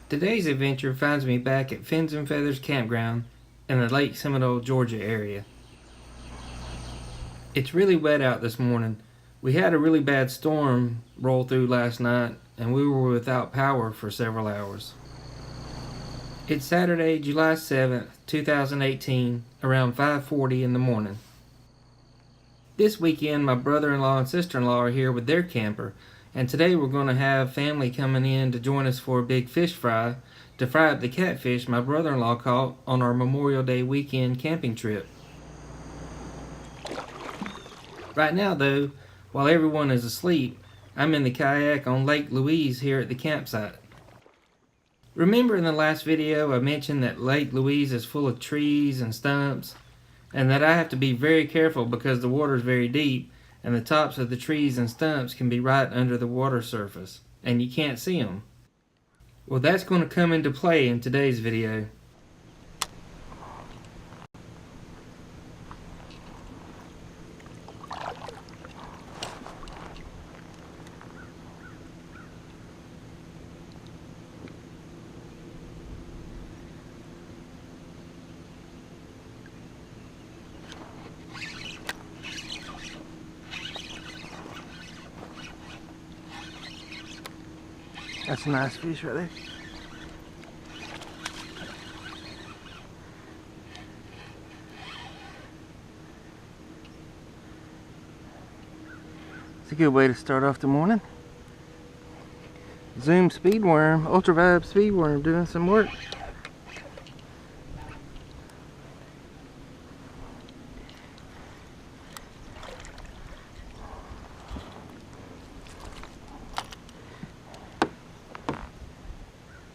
Today's adventure finds me back at Fins Feathers Campground in the Lake Seminole, Georgia area. It's really wet out this morning. We had a really bad storm roll through last night and we were without power for several hours. It's Saturday, July 7th, 2018, around 5:40 in the morning. This weekend my brother-in-law and sister-in-law are here with their camper, and today we're going to have family coming in to join us for a big fish fry to fry up the catfish my brother-in-law caught on our Memorial Day weekend camping trip. Right now though, while everyone is asleep, I'm in the kayak on Lake Louise here at the campsite. Remember in the last video I mentioned that Lake Louise is full of trees and stumps, and that I have to be very careful because the water is very deep and the tops of the trees and stumps can be right under the water surface and you can't see them. Well, that's going to come into play in today's video. That's a nice fish right there. It's a good way to start off the morning. Zoom speed worm, ultra vibe speed worm doing some work.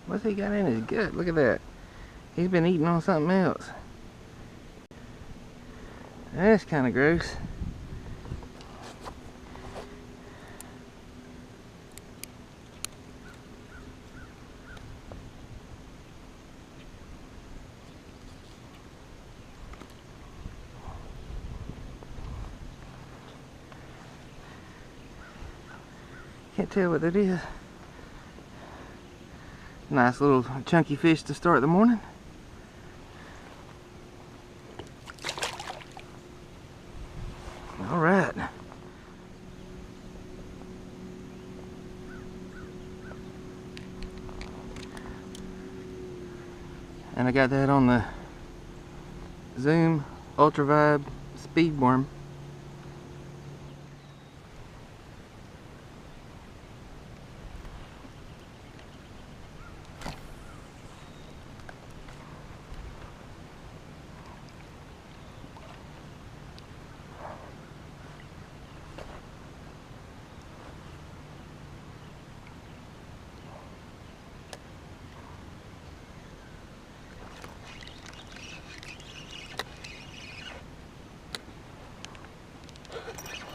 What's he got in his gut? Look at that. He's been eating on something else. That's kind of gross. Can't tell what that is. Nice little chunky fish to start the morning. All right. And I got that on the Zoom Ultra Vibe Speed Worm.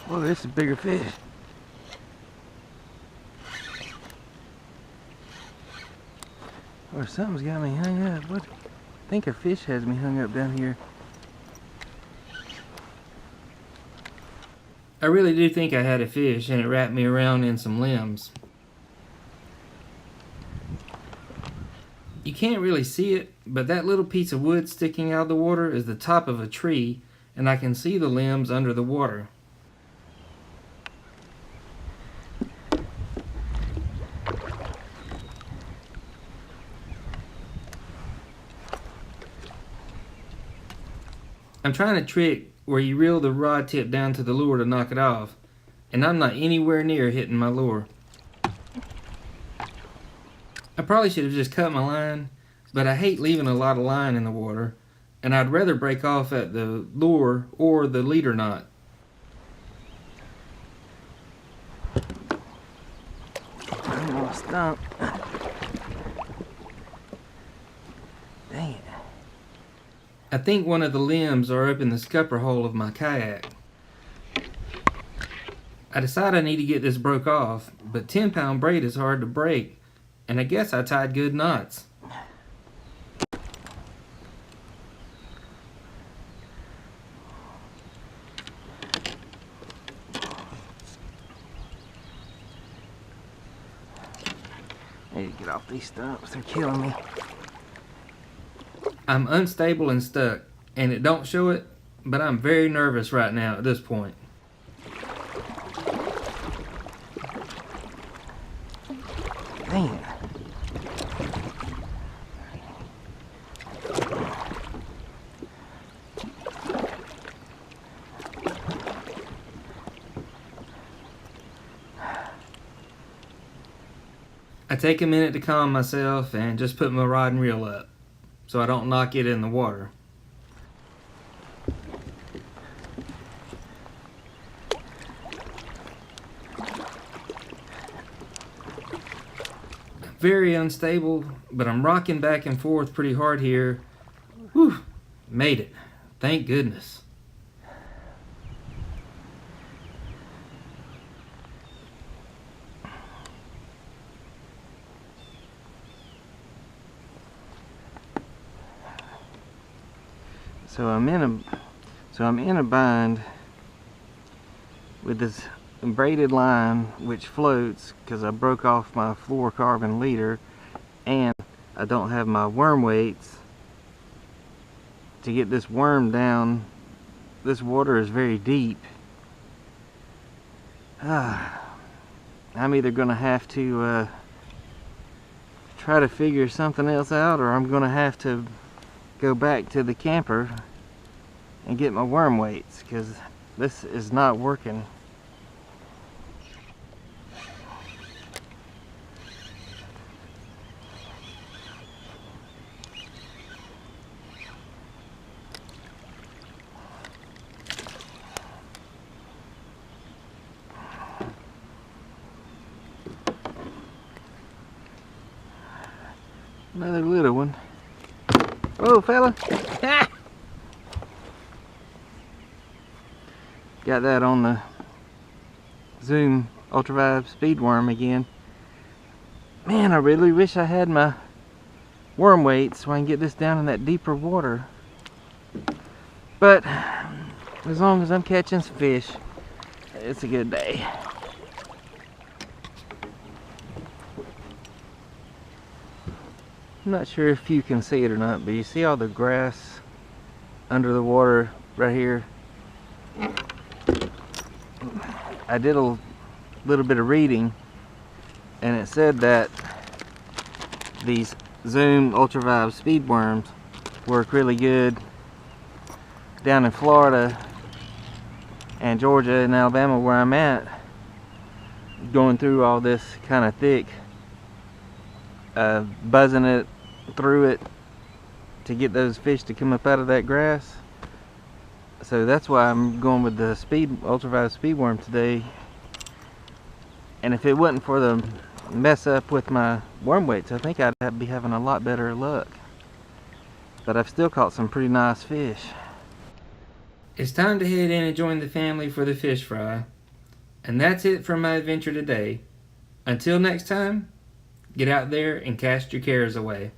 Whoa, this is a bigger fish. Or something's got me hung up. What? I think a fish has me hung up down here. I really do think I had a fish and it wrapped me around in some limbs. You can't really see it, but that little piece of wood sticking out of the water is the top of a tree, and I can see the limbs under the water. I'm trying a trick where you reel the rod tip down to the lure to knock it off, and I'm not anywhere near hitting my lure. I probably should have just cut my line, but I hate leaving a lot of line in the water, and I'd rather break off at the lure or the leader knot. I'm gonna stump. Dang it. I think one of the limbs are up in the scupper hole of my kayak. I decide I need to get this broke off, but 10-pound braid is hard to break, and I guess I tied good knots. I need to get off these stumps. They're killing me. I'm unstable and stuck, and it don't show it, but I'm very nervous right now at this point. Man. I take a minute to calm myself and just put my rod and reel up so I don't knock it in the water. Very unstable, but I'm rocking back and forth pretty hard here. Whew, made it. Thank goodness. So I'm in a bind with this braided line which floats because I broke off my fluorocarbon leader, and I don't have my worm weights to get this worm down. This water is very deep. I'm either gonna have to try to figure something else out, or I'm gonna have to go back to the camper and get my worm weights, because this is not working. Another little one. Whoa, fella. Got that on the Zoom ultravibe speed worm again. Man, I really wish I had my worm weights so I can get this down in that deeper water. But as long as I'm catching some fish, it's a good day. I'm not sure if you can see it or not, but you see all the grass under the water right here? I did a little bit of reading, and it said that these Zoom ultravibe speed worms work really good down in Florida and Georgia and Alabama, where I'm at, going through all this kind of thick, buzzing it through it to get those fish to come up out of that grass. So that's why I'm going with the ultravibe speed worm today. And if it wasn't for the mess up with my worm weights, I think I'd be having a lot better luck. But I've still caught some pretty nice fish. It's time to head in and join the family for the fish fry. And that's it for my adventure today. Until next time, get out there and cast your cares away.